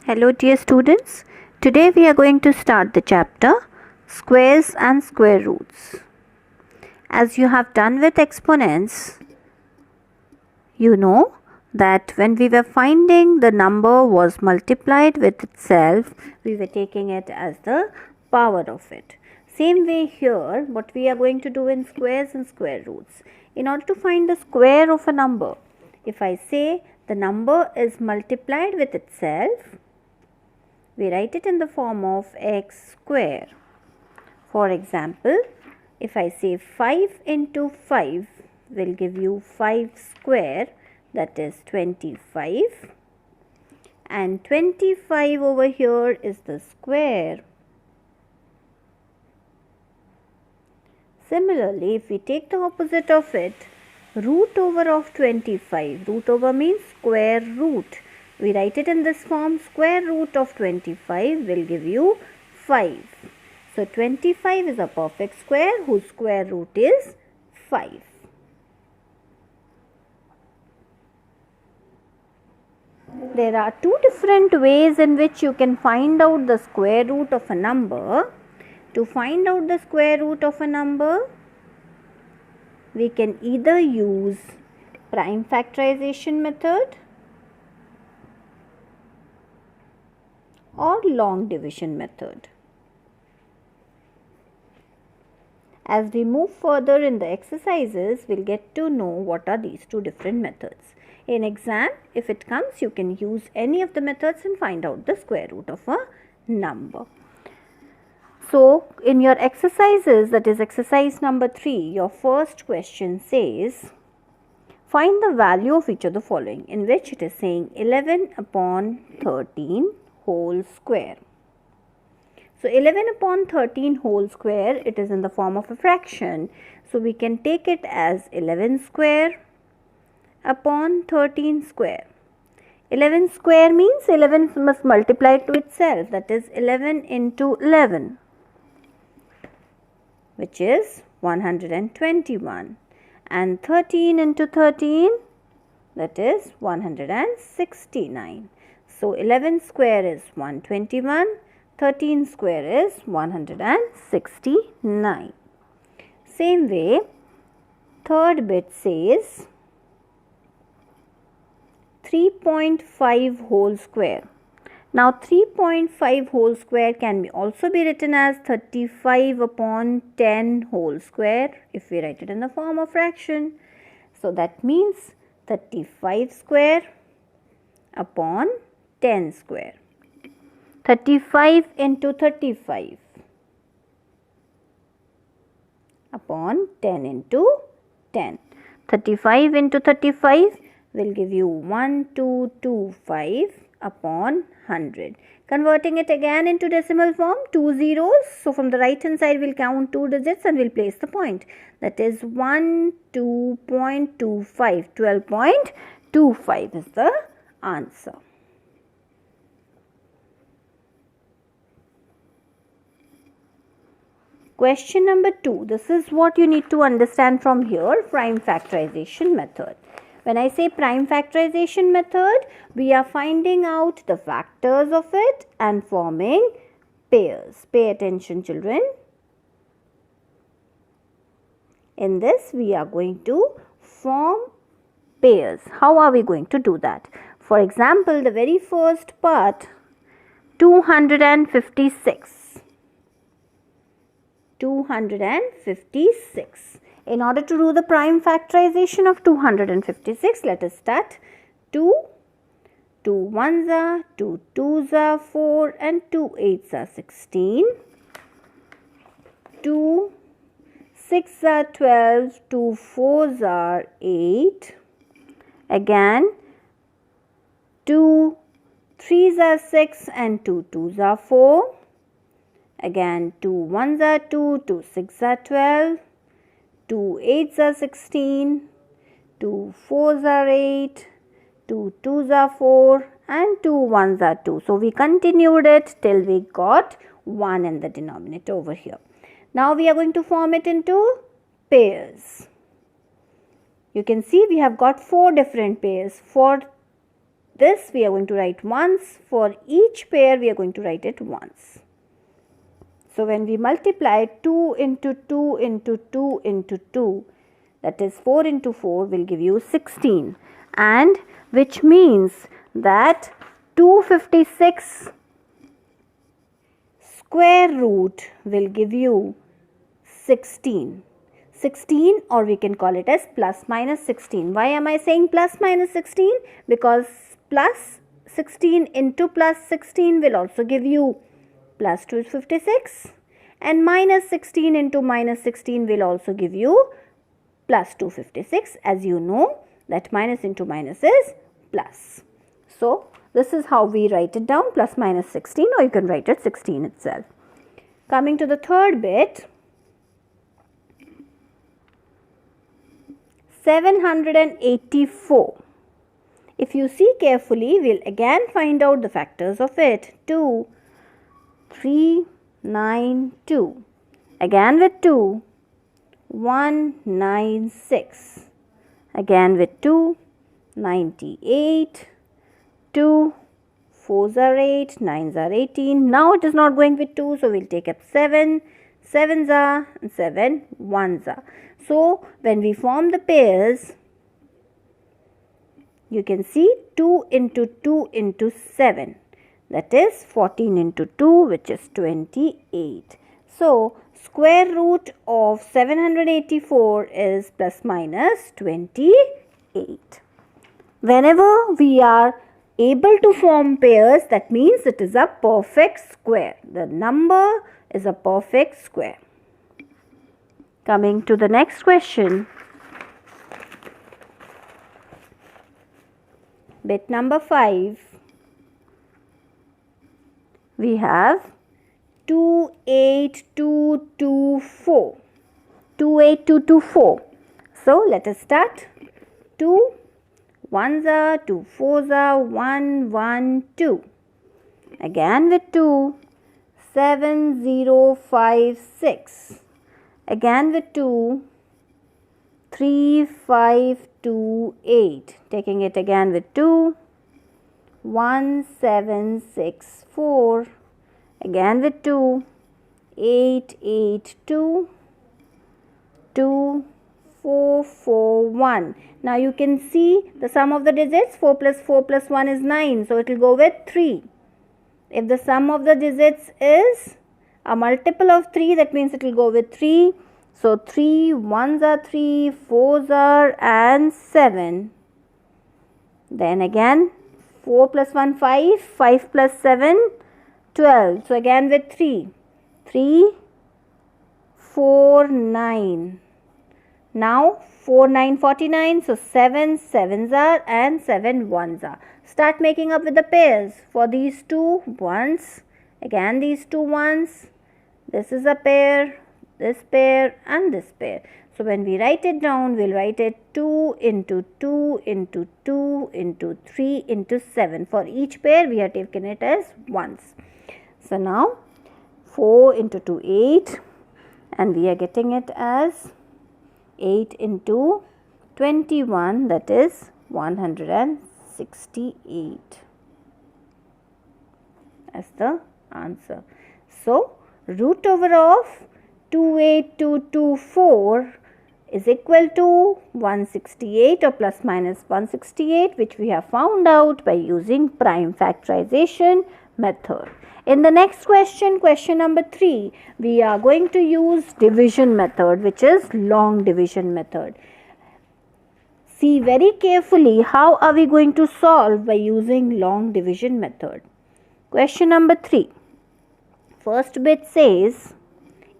Hello dear students, today we are going to start the chapter Squares and Square Roots. As you have done with exponents, you know that when we were finding the number was multiplied with itself, we were taking it as the power of it. Same way here, what we are going to do in squares and square roots. In order to find the square of a number, if I say the number is multiplied with itself, we write it in the form of x square. For example, if I say 5 into 5 will give you 5 square, that is 25, and 25 over here is the square. Similarly, if we take the opposite of it, root over of 25, root over means square root. We write it in this form, square root of 25 will give you 5. So 25 is a perfect square whose square root is 5. There are two different ways in which you can find out the square root of a number. To find out the square root of a number, we can either use prime factorization method or long division method. As we move further in the exercises, we'll get to know what are these two different methods. In exam, if it comes, you can use any of the methods and find out the square root of a number. So, in your exercises, that is exercise number 3, your first question says, find the value of each of the following, in which it is saying 11 upon 13 whole square. So 11 upon 13 whole square, it is in the form of a fraction. So we can take it as 11 square upon 13 square. 11 square means 11 must multiply to itself, that is 11 into 11, which is 121, and 13 into 13, that is 169. So 11 square is 121, 13 square is 169. Same way, third bit says 3.5 whole square. Now 3.5 whole square can also be written as 35 upon 10 whole square if we write it in the form of fraction. So that means 35 square upon 10 square. 35 into 35 upon 10 into 10. 35 into 35 will give you 1225 upon 100. Converting it again into decimal form, 2 zeros. So from the right hand side, we'll count 2 digits and we'll place the point. That is 12.25. 12.25 is the answer. Question number 2. This is what you need to understand from here, prime factorization method. When I say prime factorization method, we are finding out the factors of it and forming pairs. Pay attention, children. In this, we are going to form pairs. How are we going to do that? For example, the very first part, 256. 256. In order to do the prime factorization of 256, let us start 2 1s are 2 2s are 4 and 2 8s are 16. 2 6s are 12, 2 4s are 8. Again 2 3s are 6 and 2 2s are 4. Again 2 1s are 2, 2 6s are 12. 2 8s are 16, 2 4s are 8, 2 2s are 4 and 2 1s are 2. So we continued it till we got 1 in the denominator over here. Now we are going to form it into pairs. You can see we have got 4 different pairs. For this we are going to write once. For each pair we are going to write it once. So when we multiply 2 into 2 into 2 into 2, that is 4 into 4 will give you 16, and which means that 256 square root will give you 16. 16, or we can call it as plus minus 16. Why am I saying plus minus 16? Because plus 16 into plus 16 will also give you plus 256, and minus 16 into minus 16 will also give you plus 256. As you know that minus into minus is plus. So this is how we write it down, plus minus 16, or you can write it 16 itself. Coming to the third bit, 784. If you see carefully, we'll again find out the factors of it. 2, 3, 9, 2. Again with 2, 1, 9, 6. Again with 2, 98. 2, 4s are 8, 9s are 18. Now it is not going with 2, so we'll take up 7. 7s are, and 7 1s are. So when we form the pairs, you can see 2 into 2 into 7. That is 14 into 2, which is 28. So square root of 784 is plus minus 28. Whenever we are able to form pairs, that means it is a perfect square. The number is a perfect square. Coming to the next question. Bit number 5. We have 28224. 28224. So let us start. 2 1s are, 2 4s are, 1 1 2. Again with 2, 7056. Again with 2, 3528. Taking it again with 2, 1764. Again with 2, 882. 2 4 4 1. Now you can see the sum of the digits. 4 plus 4 plus 1 is 9. So it will go with 3. If the sum of the digits is a multiple of 3, that means it will go with 3. So 3 1s are 3, 4s are, and 7. Then again 4 plus 1 5, 5 plus 7 12. So again with 3, 3 4 9. Now 4 9 49. So 7 7s are, and 7 1s are. Start making up with the pairs. For these 2 1s, again these 2 1s, this is a pair, this pair, and this pair. So when we write it down, we'll write it 2 into 2 into 2 into 3 into 7. For each pair we have taken it as ones. So now 4 into 2 8, and we are getting it as 8 into 21, that is 168 as the answer. So root over of 28224 is equal to 168 or plus minus 168, which we have found out by using prime factorization method. In the next question, question number 3, we are going to use division method, which is long division method. See very carefully how are we going to solve by using long division method. Question number 3. First bit says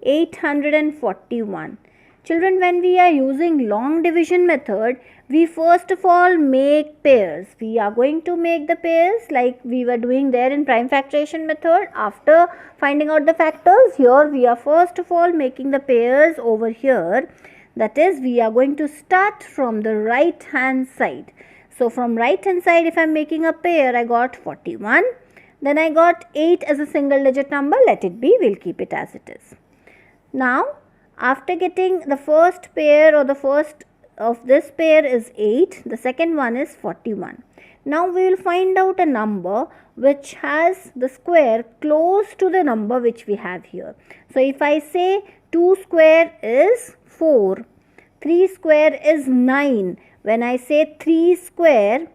841. Children, when we are using long division method, we first of all make pairs. We are going to make the pairs like we were doing there in prime factorization method. After finding out the factors, here we are first of all making the pairs over here. That is, we are going to start from the right hand side. So from right hand side, if I am making a pair, I got 41. Then I got 8 as a single digit number. Let it be, we'll keep it as it is. Now, after getting the first pair, or the first of this pair is 8, the second one is 41. Now we will find out a number which has the square close to the number which we have here. So if I say 2 square is 4, 3 square is 9. When I say 3 square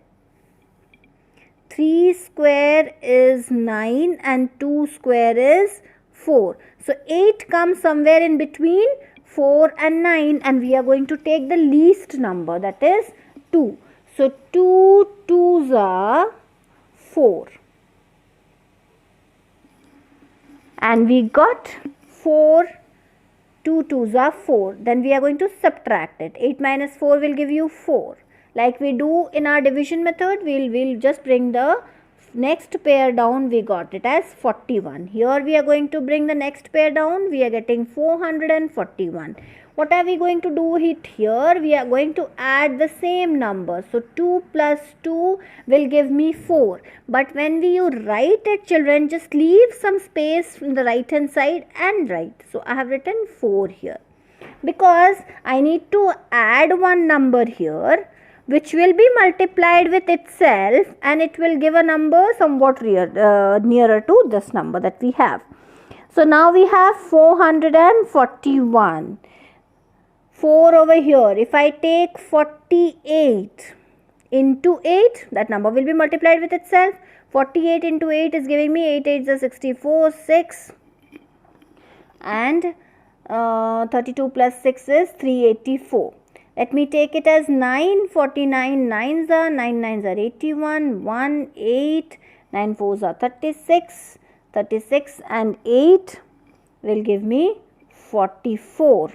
is 9 and 2 square is 4. So 8 comes somewhere in between 4 and 9, and we are going to take the least number, that is 2. So 2 2s are 4. And we got 4, 2 2s are 4. Then we are going to subtract it. 8 minus 4 will give you 4. Like we do in our division method, we'll just bring the next pair down. We got it as 41. Here we are going to bring the next pair down. We are getting 441. What are we going to do here? We are going to add the same number. So 2 plus 2 will give me 4. But when you write it, children, just leave some space in the right hand side and write. So I have written 4 here, because I need to add one number here which will be multiplied with itself, and it will give a number somewhat nearer to this number that we have. So now we have 441. 4 over here. If I take 48 into 8, that number will be multiplied with itself. 48 into 8 is giving me 8 8s are 64, 6, and 32 plus 6 is 384. Let me take it as 9. 49 9s are 9 9s are 81, 1 8, 9 4s are 36. 36 and 8 will give me 44.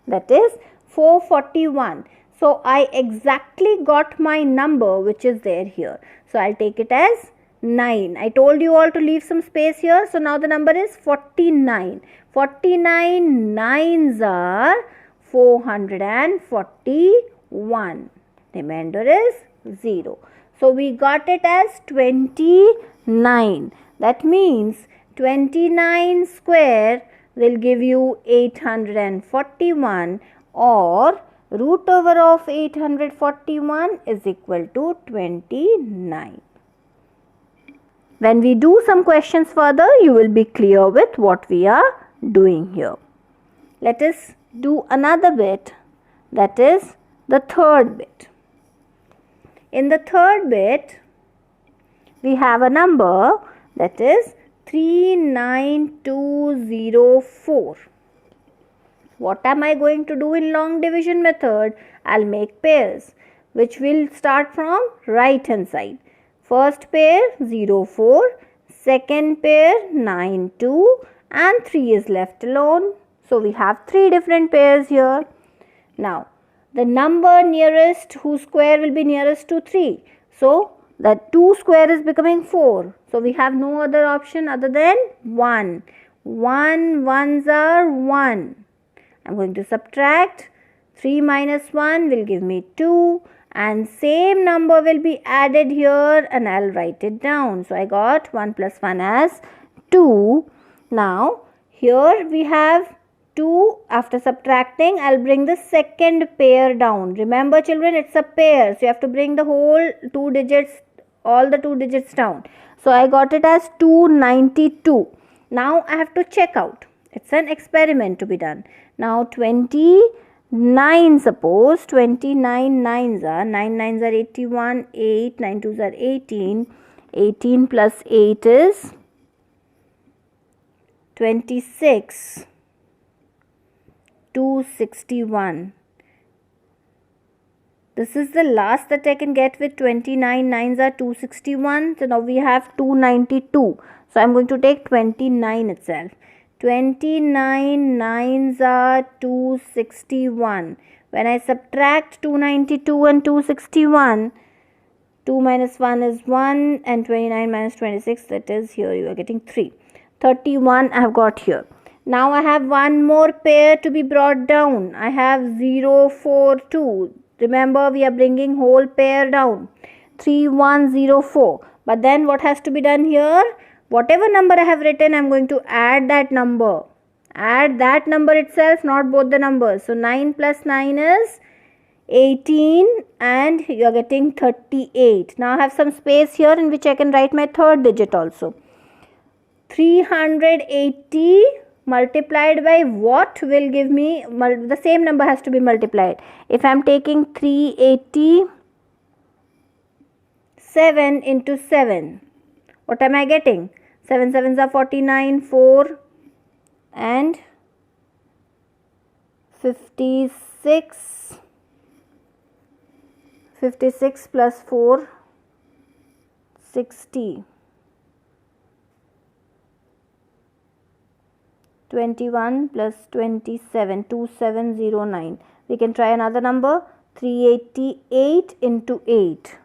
That is 441. So I exactly got my number which is there here. So I'll take it as 9. I told you all to leave some space here. So now the number is 49. 49 9s are 441. Remainder is 0. So we got it as 29. That means 29 square will give you 841, or root over of 841 is equal to 29. When we do some questions further, you will be clear with what we are doing here. Let us do another bit, that is the third bit. In the third bit, we have a number that is 39204. What am I going to do in long division method? I'll make pairs, which will start from right hand side. First pair 04, second pair 92, and 3 is left alone. So we have 3 different pairs here. Now the number nearest whose square will be nearest to 3. So the 2 square is becoming 4. So we have no other option other than 1. 1 1s are 1. I'm going to subtract. 3 minus 1 will give me 2. And same number will be added here, and I'll write it down. So I got 1 plus 1 as 2. Now here we have 2. After subtracting, I'll bring the second pair down. Remember children, it's a pair. So you have to bring the whole 2 digits, all the 2 digits down. So I got it as 292. Now I have to check out. It's an experiment to be done. Now 29, suppose 29 9s are 9 9s are 81, 8 9 2s are 18. 18 plus 8 is 26. 261. This is the last that I can get with 29 9s are 261. So now we have 292. So I am going to take 29 itself. 29 9s are 261. When I subtract 292 and 261, 2 minus 1 is 1, and 29 minus 26, that is, here you are getting 3. 31 I have got here. Now I have one more pair to be brought down. I have 042. Remember, we are bringing whole pair down. 3104. But then what has to be done here? Whatever number I have written, I am going to add that number. Add that number itself, not both the numbers. So 9 plus 9 is 18 and you are getting 38. Now I have some space here in which I can write my third digit also. 380 multiplied by what will give me, the same number has to be multiplied. If I am taking 387 into 7, what am I getting? 7 sevens are 49, 4 and 56. 56 plus 4, 60. 21 plus 27, 2709. We can try another number, 388 into 8.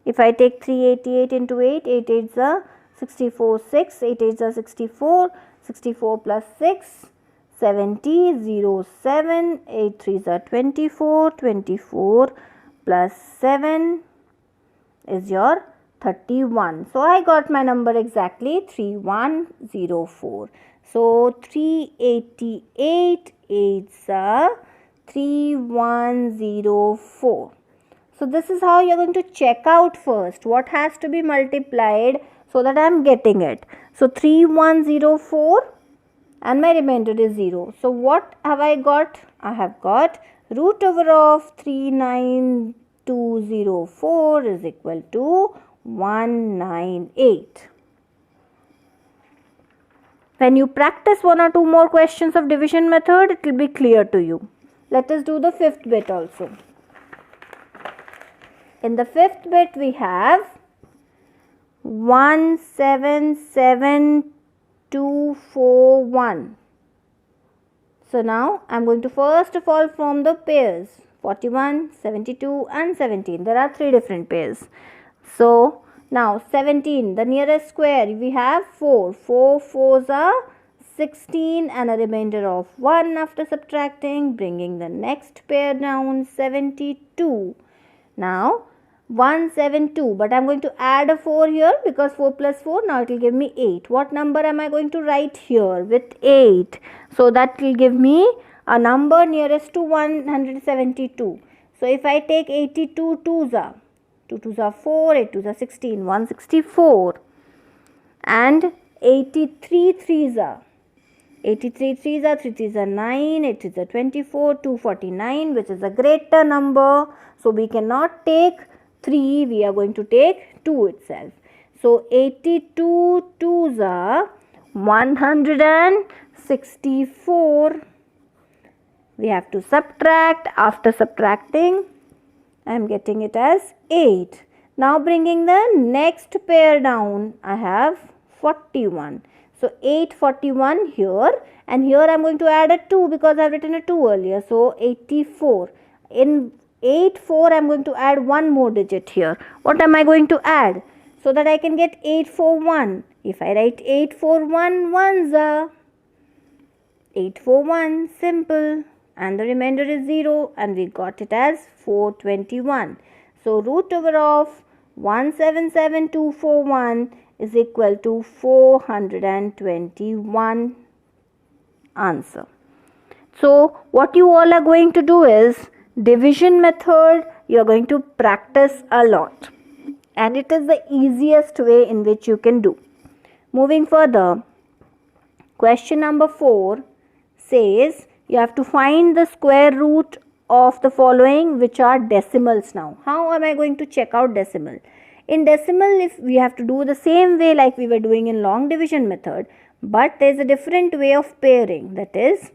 If I take 388 into 8, 8 8s are 64, 6, 8 8s are 64, 64 plus 6, 70, 0, 7, 8 3s are 24, 24 plus 7 is your 31. So I got my number exactly, 3104. So 388 8s are 3104. So this is how you are going to check out first what has to be multiplied so that I am getting it. So 3104 and my remainder is 0. So what have I got? I have got root over of 39204 is equal to 198. When you practice one or two more questions of division method, it will be clear to you. Let us do the fifth bit also. In the fifth bit we have 177241. So now I am going to first of all form the pairs 41, 72 and 17. There are three different pairs. So now 17, the nearest square we have 4. 4 4s are 16 and a remainder of 1 after subtracting, bringing the next pair down 72. Now 172, but I am going to add a 4 here because 4 plus 4, now it will give me 8. What number am I going to write here with 8? So that will give me a number nearest to 172. So if I take 82 2s are 2 2s are 4, 8 2s are 16, 164 and 83 3s are 83 3s are 3 3s are 9, 8 3s are 24, 249, which is a greater number. So we cannot take 3, we are going to take 2 itself. So 82 2s are 164. We have to subtract. After subtracting, I am getting it as 8. Now bringing the next pair down, I have 41. So 841 here, and here I am going to add a 2 because I have written a 2 earlier. So 84. In 84 I am going to add one more digit here. What am I going to add? So that I can get 841. If I write 841 ones are 841, simple, and the remainder is 0 and we got it as 421. So root over of 177241 is equal to 421 answer. So what you all are going to do is division method you are going to practice a lot, and it is the easiest way in which you can do. Moving further, question number 4 says you have to find the square root of the following, which are decimals. Now how am I going to check out decimal? In decimal, if we have to do the same way like we were doing in long division method, but there is a different way of pairing. That is,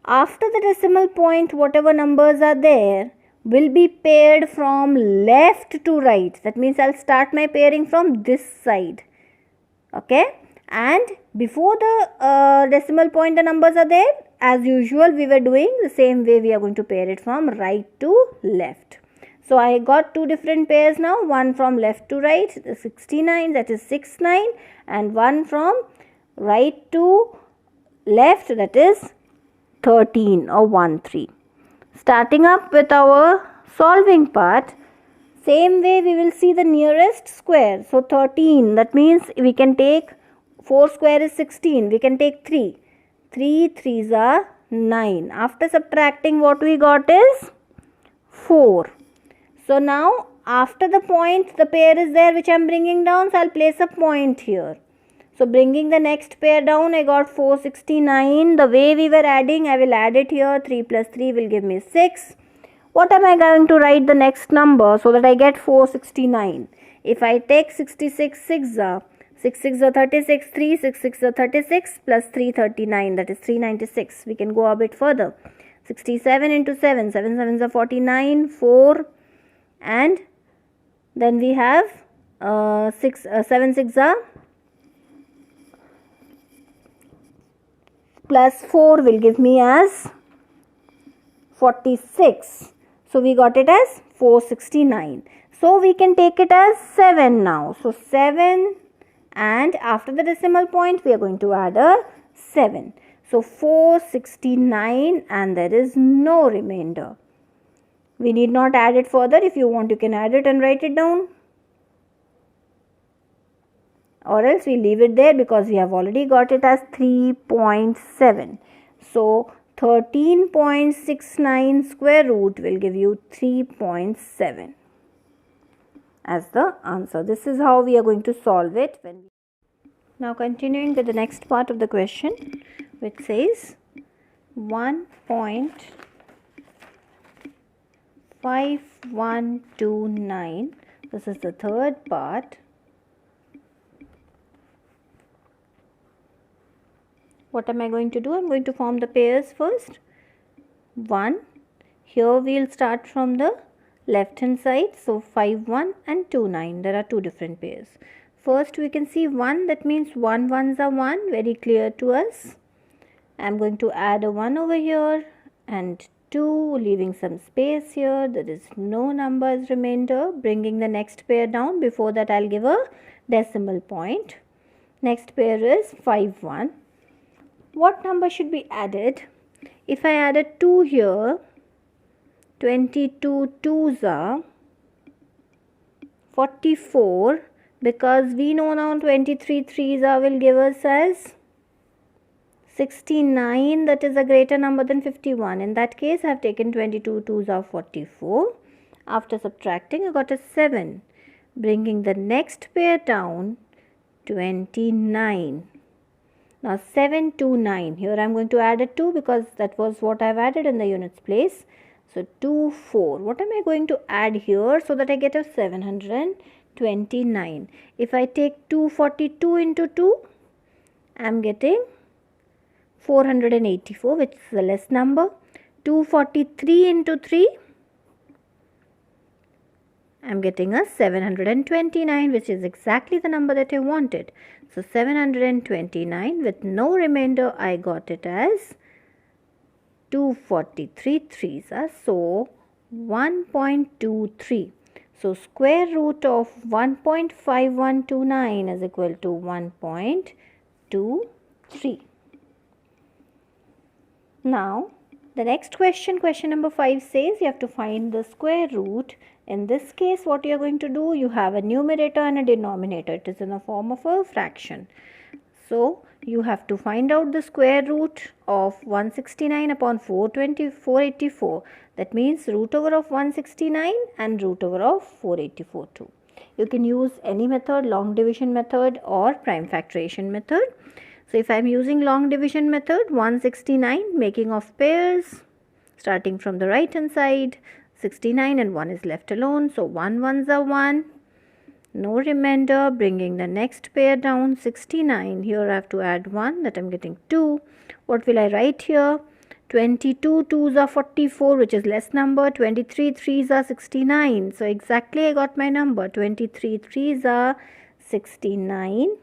after the decimal point, whatever numbers are there will be paired from left to right. That means I'll start my pairing from this side. Okay, and before the decimal point the numbers are there, as usual we were doing the same way. We are going to pair it from right to left. So I got two different pairs now, one from left to right, the 69, that is 6 9, and one from right to left, that is 13 or 1 3. Starting up with our solving part, same way we will see the nearest square. So 13, that means we can take 4 square is 16, we can take 3. 3 3s are 9. After subtracting, what we got is 4. So now after the point, the pair is there which I am bringing down, so I will place a point here. So bringing the next pair down, I got 469. The way we were adding, I will add it here. 3 plus 3 will give me 6. What am I going to write the next number so that I get 469? If I take 66 6 are 6 6 are 36, 3 6 6 are 36 plus 3 39, that is 396. We can go a bit further. 67 into 7, 7 7s are 49, 4, and then we have 7 6 are plus 4 will give me as 46. So we got it as 469. So we can take it as 7 now. So 7, and after the decimal point we are going to add a 7. So 469, and there is no remainder. We need not add it further. If you want, you can add it and write it down. Or else we leave it there because we have already got it as 3.7. So 13.69 square root will give you 3.7 as the answer. This is how we are going to solve it. Now continuing with the next part of the question, which says 1.5129. This is the third part. What am I going to do? I am going to form the pairs first. 1. Here we will start from the left hand side. So 5 1 and 2 9. There are two different pairs. First we can see 1, that means 1 1s are 1, very clear to us. I am going to add a 1 over here and 2, leaving some space here. There is no number as remainder. Bringing the next pair down. Before that I will give a decimal point. Next pair is 5 1. What number should be added? If I add a 2 here, 22 2s are 44, because we know now 23 3s are will give us as 69, that is a greater number than 51. In that case, I have taken 22 2s are 44. After subtracting, I got a 7. Bringing the next pair down, 29. Now 7 2 9. Here I am going to add a 2 because that was what I have added in the units place. So 2 4. What am I going to add here so that I get a 729? If I take 242 into 2, I am getting 484, which is the less number. 243 into 3, I am getting a 729, which is exactly the number that I wanted. So 729 with no remainder, I got it as 243 3s. So 1.23. So square root of 1.5129 is equal to 1.23. Now the next question, question number 5 says you have to find the square root. In this case, what you are going to do, you have a numerator and a denominator. It is in the form of a fraction. So you have to find out the square root of 169 upon 484. That means root over of 169 and root over of 484 too. You can use any method, long division method or prime factorization method. So if I am using long division method, 169 making of pairs starting from the right hand side, 69 and 1 is left alone. So 1 1s are 1, no remainder. Bringing the next pair down, 69. Here I have to add 1, that I am getting 2. What will I write here? 22 2s are 44, which is less number. 23 3s are 69. So exactly I got my number. 23 3s are 69.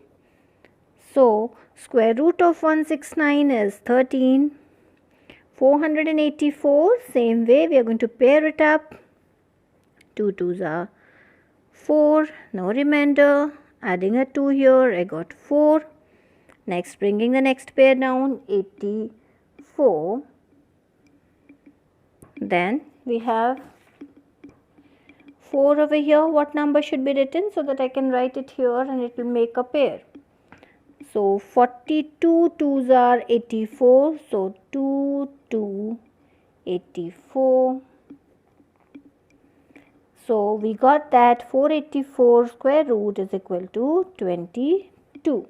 So square root of 169 is 13. 484, same way we are going to pair it up. 2 2s are 4, no remainder. Adding a 2 here, I got 4. Next, bringing the next pair down, 84. Then we have 4 over here. What number should be written so that I can write it here and it will make a pair? So 42 2s are 84. So 2 2 84. So we got that 484 square root is equal to 22.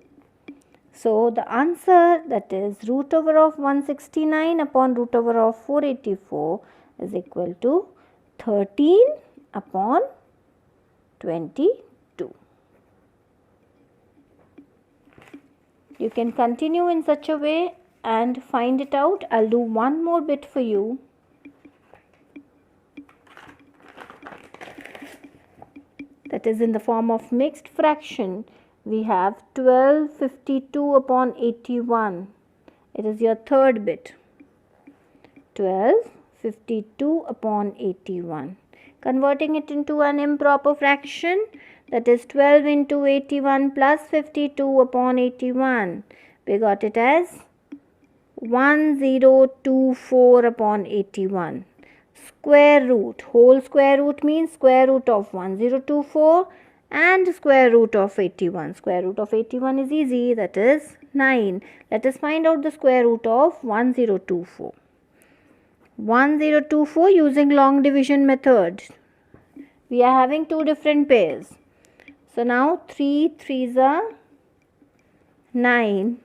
So the answer, that is root over of 169 upon root over of 484, is equal to 13 upon 22. You can continue in such a way and find it out. I'll do one more bit for you. That is in the form of mixed fraction. We have 1252 upon 81. It is your third bit. 1252 upon 81. Converting it into an improper fraction, that is 12 into 81 plus 52 upon 81. We got it as 1024 upon 81. Square root, whole square root means square root of 1024 and square root of 81. Square root of 81 is easy, that is 9. Let us find out the square root of 1024. 1024 using long division method. We are having two different pairs. So now 3 3s are 9.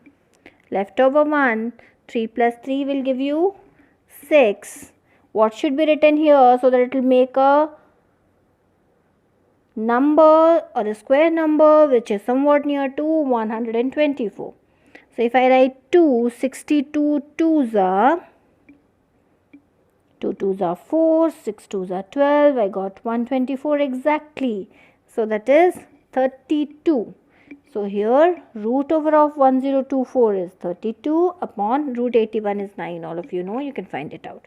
Left over 1. 3 plus 3 will give you 6. What should be written here so that it will make a number or a square number which is somewhat near to 124. So if I write 2, 62 2s are 2 2s are 4, 6 2s are 12. I got 124 exactly. So that is 32. So here root over of 1024 is 32 upon root 81 is 9. All of you know, you can find it out.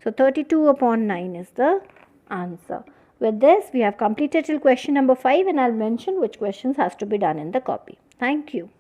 So 32 upon 9 is the answer. With this, we have completed till question number 5, and I'll mention which questions has to be done in the copy. Thank you.